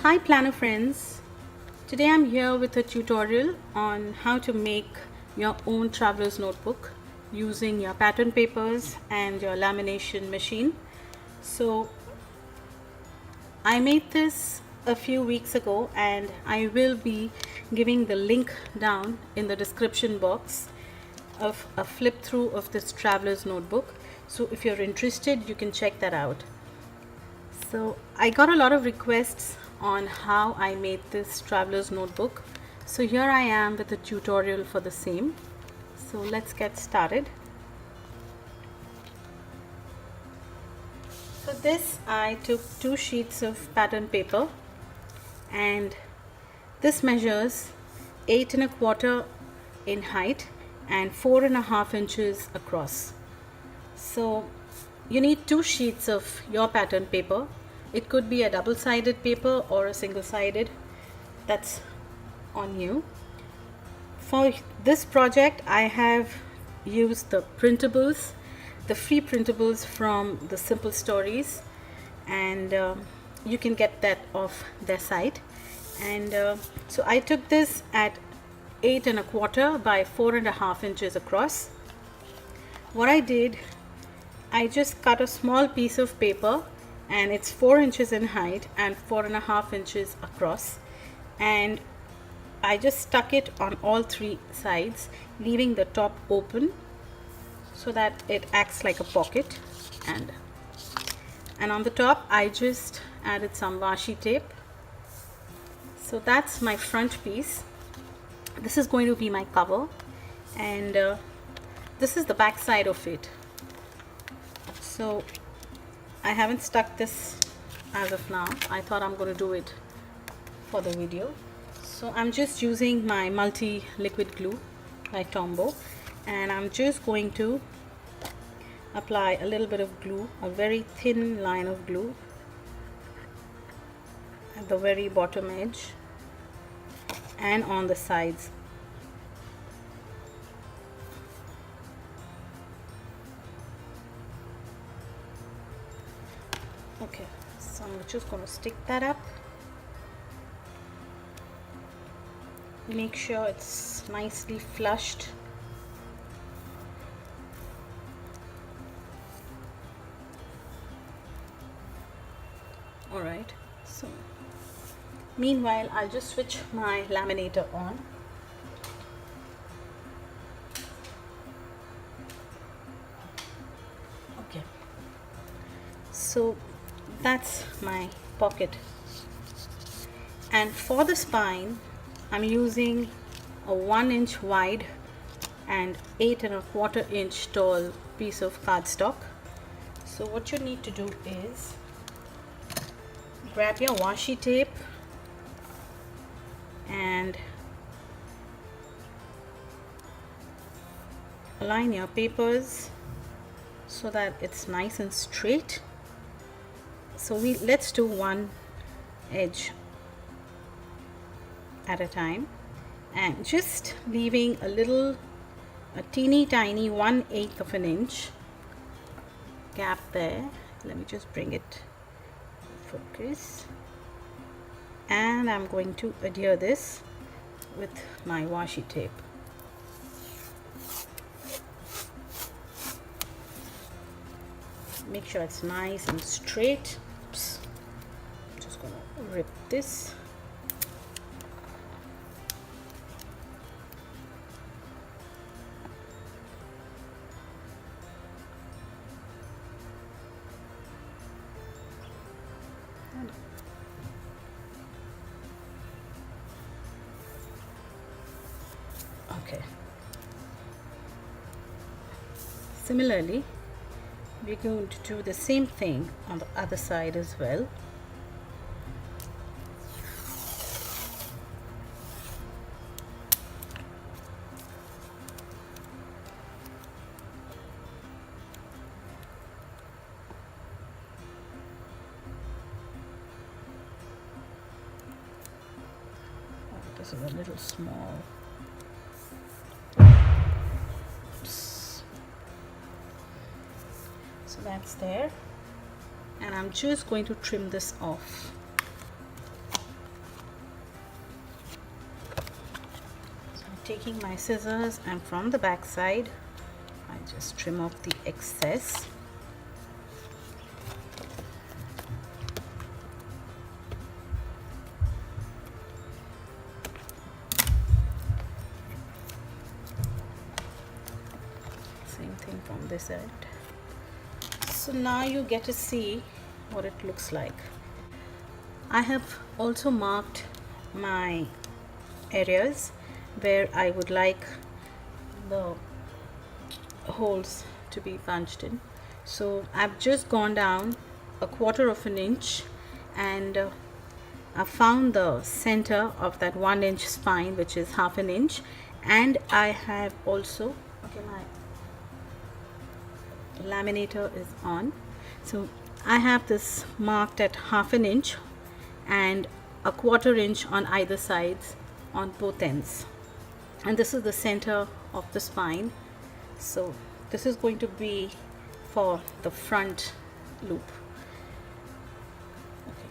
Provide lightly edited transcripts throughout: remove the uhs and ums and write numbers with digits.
Hi planner friends, today I'm here with a tutorial on how to make your own traveler's notebook using your pattern papers and your lamination machine. So I made this a few weeks ago and I will be giving the link down in the description box of a flip through of this traveler's notebook. So if you're interested, you can check that out. So I got a lot of requests on how I made this traveler's notebook. So here I am with a tutorial for the same. So let's get started. For this I took 2 sheets of pattern paper and this measures 8 1/4 in height and 4 1/2 inches across. So you need 2 sheets of your pattern paper. It could be a double-sided paper or a single-sided, that's on you. For this project I have used the printables, the free printables from the Simple Stories, and you can get that off their site. And so I took this at 8 1/4 by 4 1/2 inches across. What I did, I just cut a small piece of paper and it's 4 inches in height and 4 1/2 inches across, and I just stuck it on all 3 sides, leaving the top open so that it acts like a pocket, and on the top I just added some washi tape. So that's my front piece. This is going to be my cover, and this is the back side of it. So I haven't stuck this as of now. I thought I'm going to do it for the video. So I'm just using my multi liquid glue by Tombow, and I'm just going to apply a little bit of glue, a very thin line of glue at the very bottom edge and on the sides. Okay, so I'm just going to stick that up. Make sure it's nicely flushed. Alright, so meanwhile I'll just switch my laminator on. Okay, so that's my pocket, and for the spine I'm using a 1 inch wide and 8 1/4 inch tall piece of cardstock. So what you need to do is grab your washi tape and align your papers so that it's nice and straight. So let's do one edge at a time, and just leaving a teeny tiny 1/8 of an inch gap there. Let me just bring it focus, and I'm going to adhere this with my washi tape. Make sure it's nice and straight. Oops. I'm just going to rip this. Okay. Similarly, we're going to do the same thing on the other side as well. Oh, this is a little small. So that's there, and I'm just going to trim this off. taking my scissors and from the back side I just trim off the excess. Same thing from this end. So now you get to see what it looks like. I have also marked my areas where I would like the holes to be punched in. So I've just gone down a 1/4 of an inch and I found the center of that 1 inch spine, which is 1/2 an inch, and I have also, okay, my laminator is on, so I have this marked at 1/2 an inch and a 1/4 inch on either sides on both ends, and this is the center of the spine. So this is going to be for the front loop. Okay.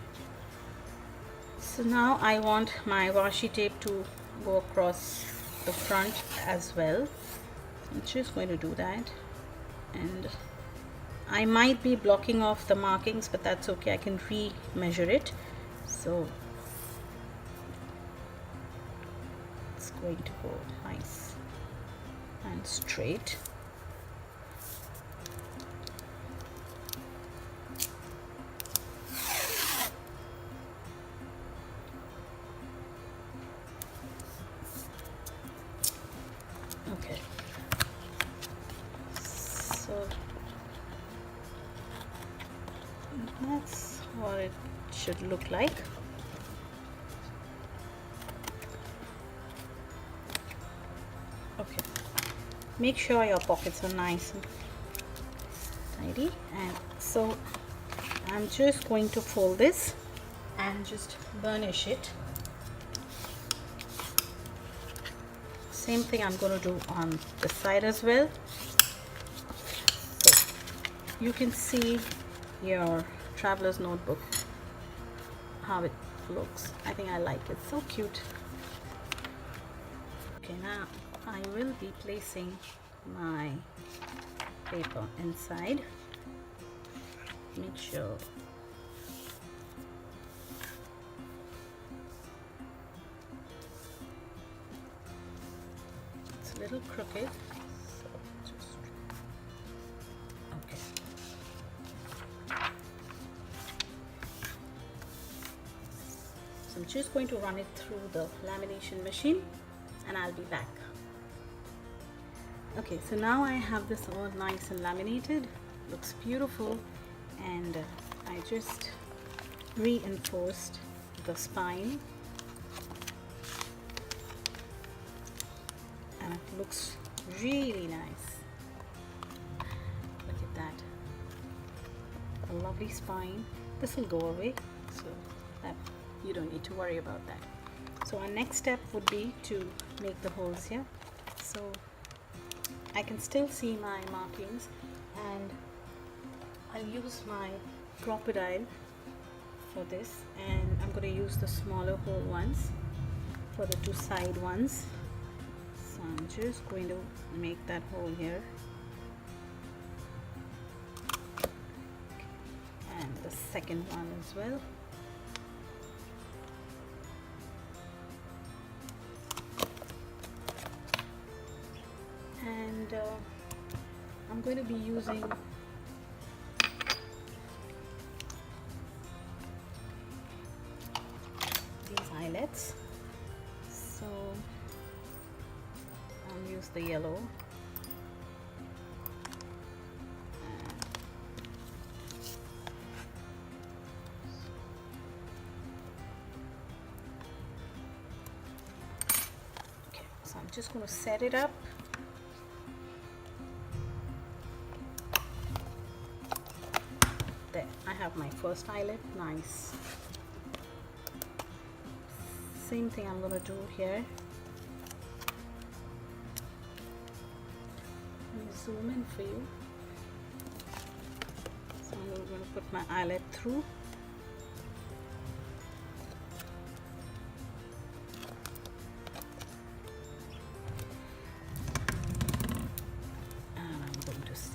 So now I want my washi tape to go across the front as well. I'm just going to do that, and I might be blocking off the markings, but that's okay, I can re-measure it. So it's going to go nice and straight. Okay, so that's what it should look like. Okay, make sure your pockets are nice and tidy, and so I'm just going to fold this and just burnish it. Same thing I'm going to do on the side as well. So you can see your traveler's notebook, how it looks. I think I like it, so cute. Okay, now I will be placing my paper inside. Make sure it's a little crooked, so just okay. So I'm just going to run it through the lamination machine and I'll be back. Okay, so now I have this all nice and laminated, looks beautiful, and I just reinforced the spine and it looks really nice. Look at that, a lovely spine. This will go away, so that you don't need to worry about that. So our next step would be to make the holes here. So I can still see my markings, and I'll use my crocodile for this, and I'm going to use the smaller hole ones for the 2 side ones. So I'm just going to make that hole here, and the second one as well. And I'm going to be using these eyelets, so I'll use the yellow. Okay, so I'm just going to set it up. There, I have my first eyelet, nice. Same thing I'm going to do here. Let me zoom in for you. So I'm going to put my eyelet through.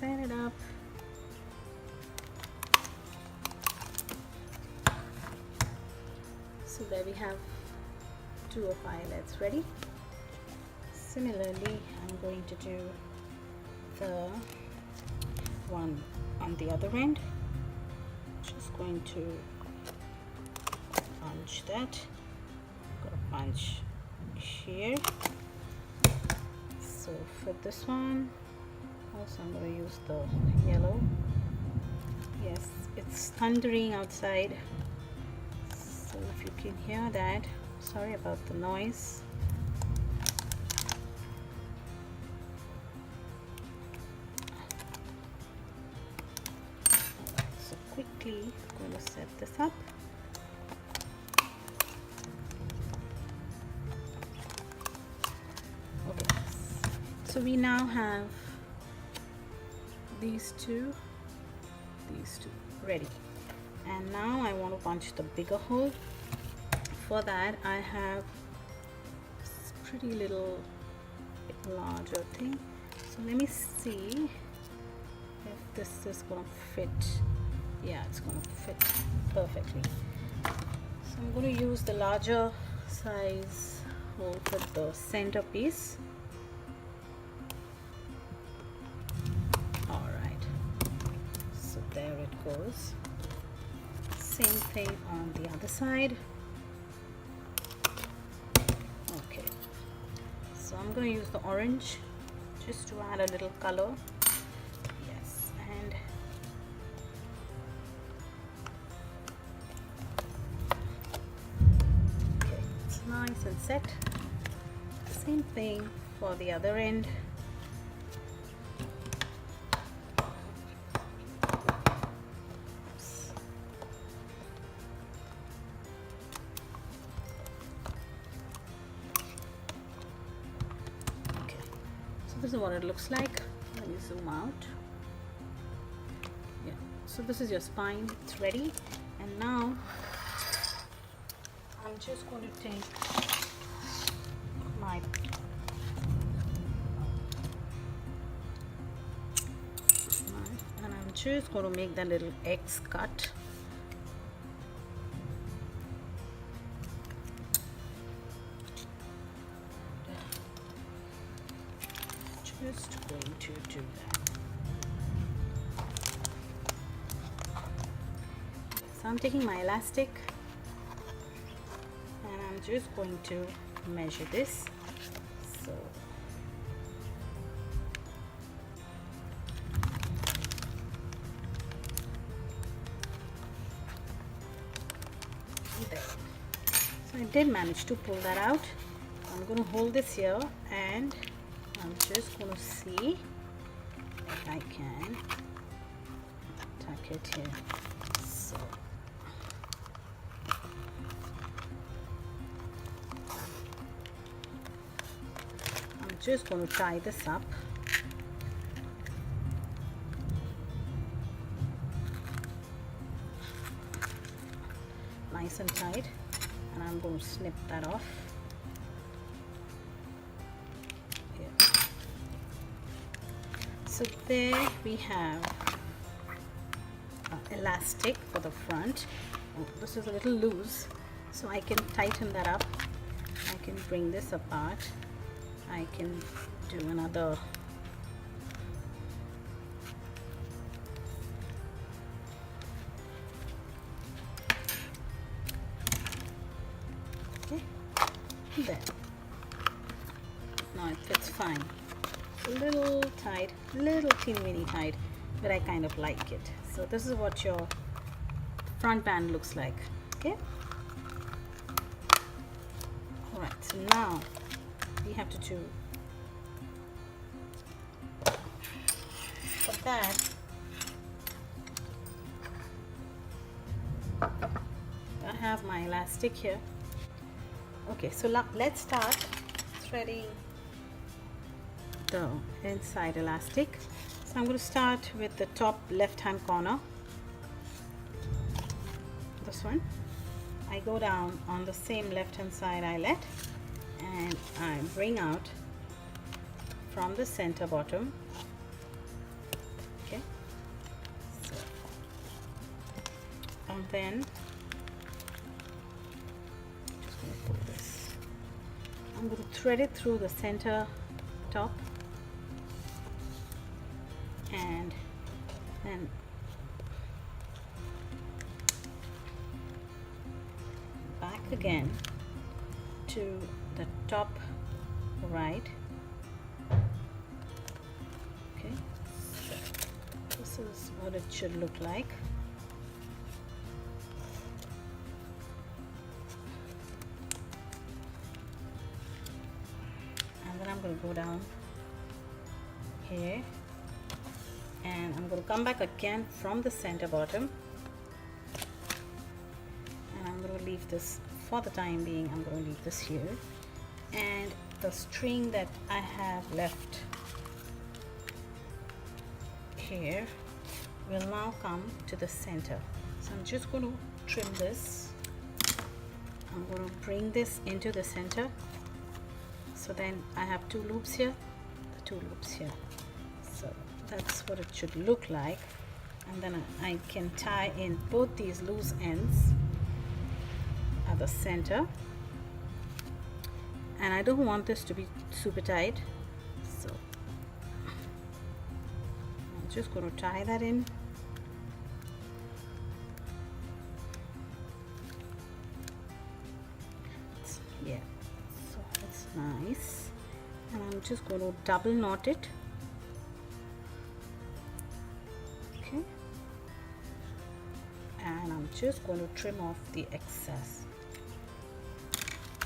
set it up. So there we have 2 of eyelets ready. Similarly, I'm going to do the one on the other end. Just going to punch that. Got a punch here. So for this one, also I'm going to use the yellow. Yes, it's thundering outside. So if you can hear that, sorry about the noise. So quickly I'm going to set this up. Okay, so we now have these two ready. And now I want to punch the bigger hole. For that I have this pretty little larger thing. So let me see if this is going to fit. Yeah, it's going to fit perfectly. So I'm going to use the larger size hole for the center piece. Alright, so there it goes. Same thing on the other side. Okay, so I'm going to use the orange just to add a little color. Yes, and okay, it's nice and set. Same thing for the other end. This is what it looks like. Let me zoom out. Yeah, so this is your spine, it's ready. And now I'm just going to take my and I'm just going to make that little X cut. Just going to do that. So I'm taking my elastic and I'm just going to measure this. So there. So I did manage to pull that out. I'm going to hold this here and I'm just going to see if I can tuck it here. So I'm just going to tie this up. Nice and tight, and I'm going to snip that off. So there we have elastic for the front. Oh, this is a little loose, so I can tighten that up. I can bring this apart. I can do another okay. There. Now it fits fine. A little tight, little teeny tight, but I kind of like it. So this is what your front band looks like. Okay. All right. So now we have to do for that. I have my elastic here. Okay. So let's start threading the inside elastic. So I'm going to start with the top left hand corner, this one. I go down on the same left hand side eyelet and I bring out from the center bottom and then just going to pull this. I'm going to thread it through the center top and then back again to the top right. Okay, so this is what it should look like. And then I'm going to go down here and I'm going to come back again from the center bottom, and I'm going to leave this for the time being. I'm going to leave this here, and the string that I have left here will now come to the center. So I'm just going to trim this. I'm going to bring this into the center, so then I have two loops here, the two loops here. So that's what it should look like, and then I can tie in both these loose ends at the center, and I don't want this to be super tight, so I'm just going to tie that in. Yeah, so it's nice, and I'm just going to double knot it. Okay, and I'm just going to trim off the excess.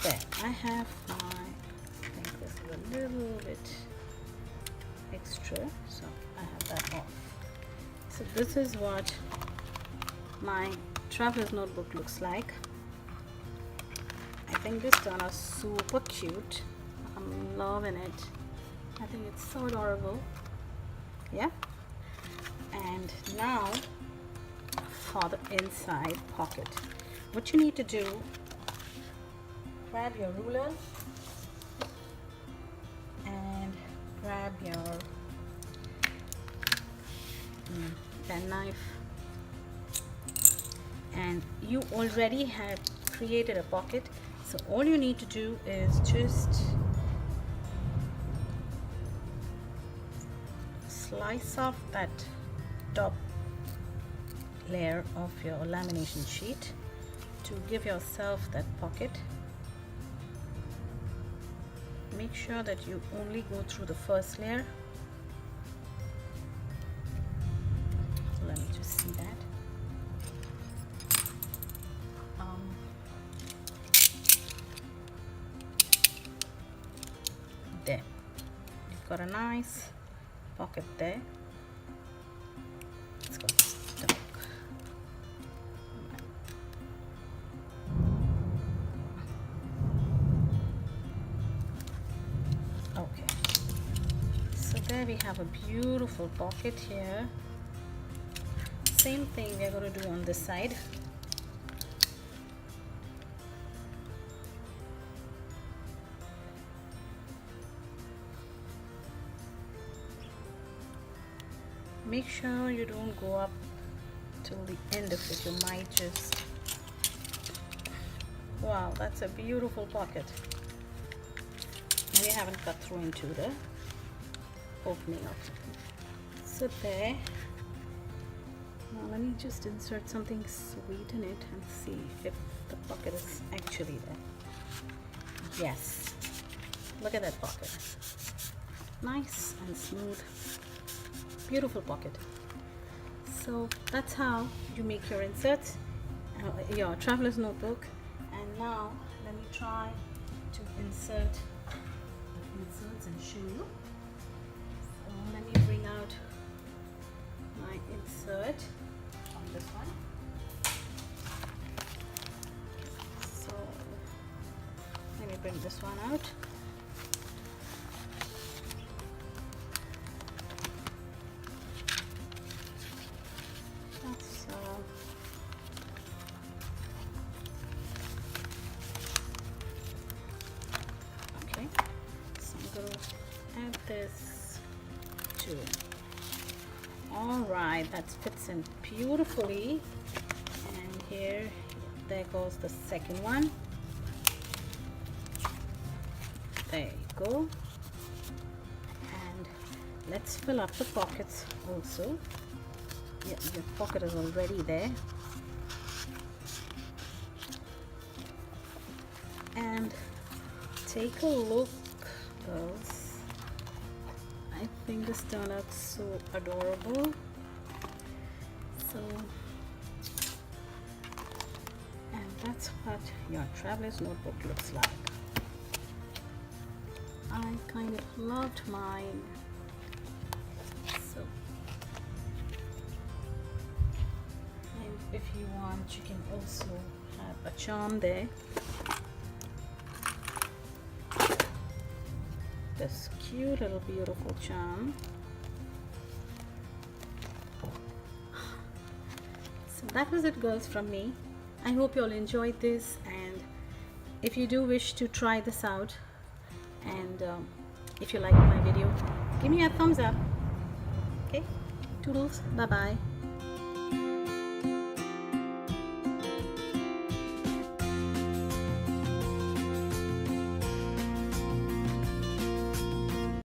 There, I have my, I think this is a little bit extra, so I have that off. So this is what my traveler's notebook looks like. I think this turned out super cute. I'm loving it. I think it's so adorable. Yeah. And now for the inside pocket, what you need to do, grab your ruler and grab your pen knife, and you already have created a pocket, so all you need to do is just slice off that top layer of your lamination sheet to give yourself that pocket. Make sure that you only go through the first layer. So let me just see that. There, you've got a nice pocket there. Let's go stuck. Okay, so there we have a beautiful pocket here. Same thing we're going to do on this side. Make sure you don't go up till the end of it. You might just, wow, that's a beautiful pocket. And you haven't cut through into the opening of it. So there. Now let me just insert something sweet in it and see if the pocket is actually there. Yes, look at that pocket. Nice and smooth. Beautiful pocket. So that's how you make your inserts, your traveler's notebook. And now let me try to insert the inserts and show you. So let me bring out my insert on this one. So let me bring this one out. Add this too. All right, that fits in beautifully, and here. There goes the second one. There you go. And let's fill up the pockets also. Yeah, your pocket is already there. And take a look, girls. I think this turned out so adorable. So, and that's what your traveler's notebook looks like. I kind of loved mine. So, and if you want, you can also have a charm there. This cute little beautiful charm. So that was it, girls, from me. I hope you all enjoyed this, and if you do wish to try this out, and if you like my video, give me a thumbs up. Okay, toodles, bye bye.